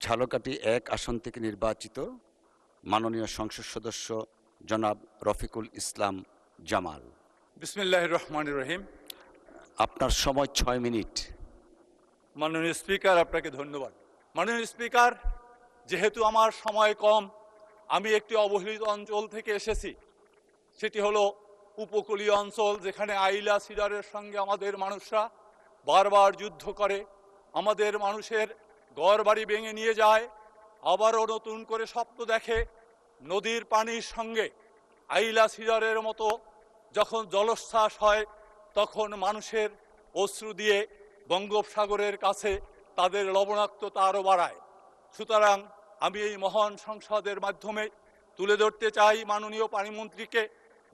ঝালকাঠি ১ আসন থেকে নির্বাচিত মাননীয় সংসদ সদস্য জনাব রফিকুল ইসলাম জামাল। বিসমিল্লাহির রহমানির রহিম। আপনার সময় ৬ মিনিট। মাননীয় স্পিকার, আপনাকে ধন্যবাদ। মাননীয় স্পিকার, যেহেতু আমার সময় কম, আমি একটি অবহেলিত অঞ্চল থেকে এসেছি। সেটি হলো উপকূলীয় অঞ্চল, যেখানে আইলা সিডারের সঙ্গে আমাদের মানুষরা বারবার যুদ্ধ করে, আমাদের মানুষের ঘরবাড়ি ভেঙে নিয়ে যায়, আবারও নতুন করে স্বপ্ন দেখে। নদীর পানির সঙ্গে আইলা সিডারের মতো যখন জলোচ্ছ্বাস হয়, তখন মানুষের অশ্রু দিয়ে বঙ্গোপসাগরের কাছে তাদের লবণাক্ততা আরও বাড়ায়। সুতরাং আমি এই মহান সংসদের মাধ্যমে তুলে ধরতে চাই মাননীয় পানিমন্ত্রীকে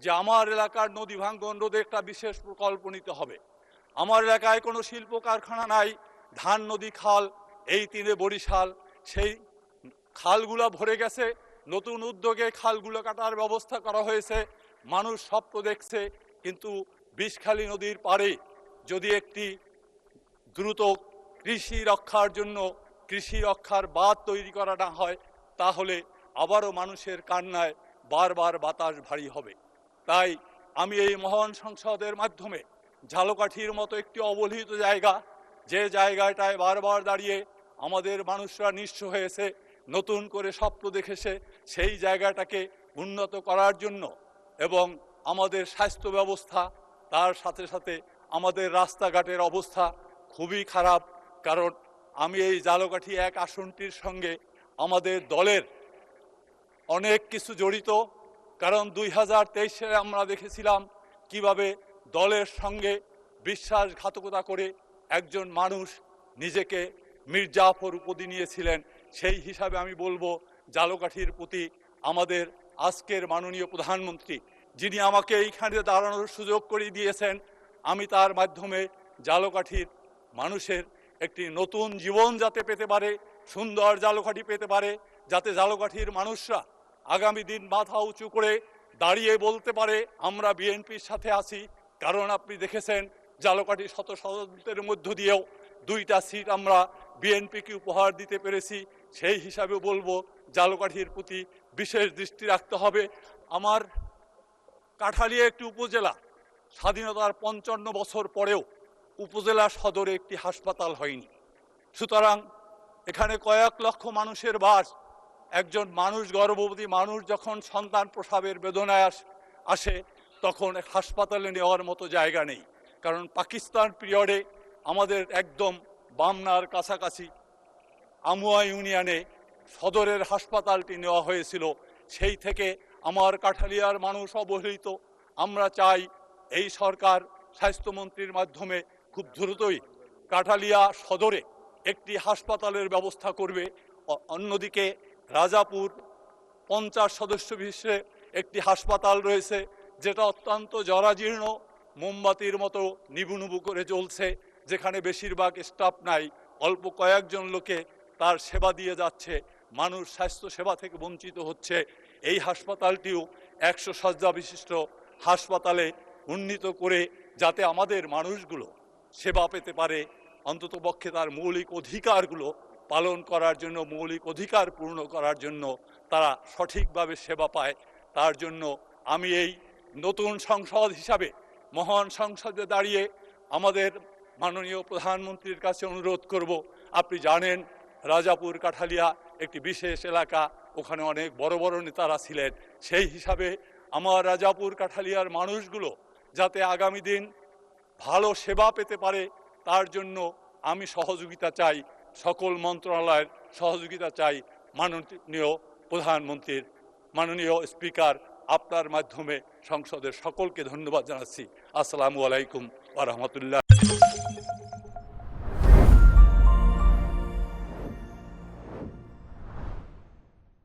যে আমার এলাকার নদী ভাঙ্গন রোধে একটা বিশেষ প্রকল্প নিতে হবে। আমার এলাকায় কোনো শিল্প কারখানা নাই, ধান নদী খাল, এই তীরে বরিশাল, সেই খালগুলো ভরে গেছে। নতুন উদ্যোগে খালগুলো কাটার ব্যবস্থা করা হয়েছে, মানুষ স্বপ্ন দেখছে। কিন্তু বিষখালী নদীর পাড়ে যদি একটি দ্রুত কৃষি রক্ষার জন্য কৃষি রক্ষার বাঁধ তৈরি করা না হয়, তাহলে আবারও মানুষের কান্নায় বারবার বাতাস ভারী হবে। তাই আমি এই মহান সংসদের মাধ্যমে ঝালকাঠির মতো একটি অবহেলিত জায়গা, যে জায়গাটায় বারবার দাঁড়িয়ে আমাদের মানুষরা নিঃস্ব হয়েছে, নতুন করে স্বপ্ন দেখেছে, সেই জায়গাটাকে উন্নত করার জন্য এবং আমাদের স্বাস্থ্য ব্যবস্থা, তার সাথে সাথে আমাদের রাস্তাঘাটের অবস্থা খুবই খারাপ। কারণ আমি এই ঝালকাঠি ১ আসনটির সঙ্গে আমাদের দলের অনেক কিছু জড়িত। কারণ ২০২৩ সালে আমরা দেখেছিলাম কিভাবে দলের সঙ্গে বিশ্বাসঘাতকতা করে একজন মানুষ নিজেকে মীর জাফর উপাধি নিয়েছিলেন। সেই হিসাবে আমি বলবো, ঝালকাঠির প্রতি আমাদের আজকের মাননীয় প্রধানমন্ত্রী, যিনি আমাকে এইখানে দাঁড়ানোর সুযোগ করে দিয়েছেন, আমি তার মাধ্যমে ঝালকাঠির মানুষের একটি নতুন জীবন যাতে পেতে পারে, সুন্দর ঝালকাঠি পেতে পারে, যাতে ঝালকাঠির মানুষরা আগামী দিন মাথা উঁচু করে দাঁড়িয়ে বলতে পারে আমরা বিএনপির সাথে আছি। কারণ আপনি দেখেছেন ঝালকাঠি শত শতের মধ্য দিয়েও 2টা সিট আমরা বিএনপিকে উপহার দিতে পেরেছি। সেই হিসাবে বলবো ঝালকাঠির প্রতি বিশেষ দৃষ্টি রাখতে হবে। আমার কাঠালিয়া একটি উপজেলা, স্বাধীনতার 55 বছর পরেও উপজেলা সদরে একটি হাসপাতাল হয়নি। সুতরাং এখানে কয়েক লক্ষ মানুষের বাস। একজন মানুষ, গর্ভবতী মানুষ যখন সন্তান প্রসবের বেদনায় আসে, তখন হাসপাতালে নেওয়ার মতো জায়গা নেই। কারণ পাকিস্তান পিরিয়ডে আমাদের একদম বামনার কাছাকাছি আমুয়া ইউনিয়নে সদরের হাসপাতালটি নেওয়া হয়েছিল। সেই থেকে আমার কাঠালিয়ার মানুষ অবহেলিত। আমরা চাই এই সরকার স্বাস্থ্যমন্ত্রীর মাধ্যমে খুব দ্রুতই কাঠালিয়া সদরে একটি হাসপাতালের ব্যবস্থা করবে। অন্যদিকে রাজাপুর 50 সদস্য বিশিষ্ট একটি হাসপাতাল রয়েছে, যেটা অত্যন্ত জরাজীর্ণ, মোমবাতির মতো নিবু নিবু করে চলছে, যেখানে বেশিরভাগ স্টাফ নাই, অল্প কয়েকজন লোকে তার সেবা দিয়ে যাচ্ছে। মানুষ স্বাস্থ্য সেবা থেকে বঞ্চিত হচ্ছে। এই হাসপাতালটিও 100 শয্যা বিশিষ্ট হাসপাতালে উন্নীত করে যাতে আমাদের মানুষগুলো সেবা পেতে পারে, অন্ততপক্ষে তার মৌলিক অধিকারগুলো পালন করার জন্য, মৌলিক অধিকার পূর্ণ করার জন্য তারা সঠিকভাবে সেবা পায়, তার জন্য আমি এই নতুন সংসদ হিসাবে মহান সংসদে দাঁড়িয়ে আমাদের মাননীয় প্রধানমন্ত্রীর কাছে অনুরোধ করব। আপনি জানেন রাজাপুর কাঠালিয়া একটি বিশেষ এলাকা, ওখানে অনেক বড় বড় নেতারা ছিলেন। সেই হিসাবে আমার রাজাপুর কাঠালিয়ার মানুষগুলো যাতে আগামী দিন ভালো সেবা পেতে পারে, তার জন্য আমি সহযোগিতা চাই, সকল মন্ত্রণালয়ের সহযোগিতা চাই। মাননীয় প্রধানমন্ত্রীর, মাননীয় স্পিকার, আপনার মাধ্যমে সংসদের সকলকে ধন্যবাদ জানাচ্ছি। আসসালামু আলাইকুম ওয়া রাহমাতুল্লাহ।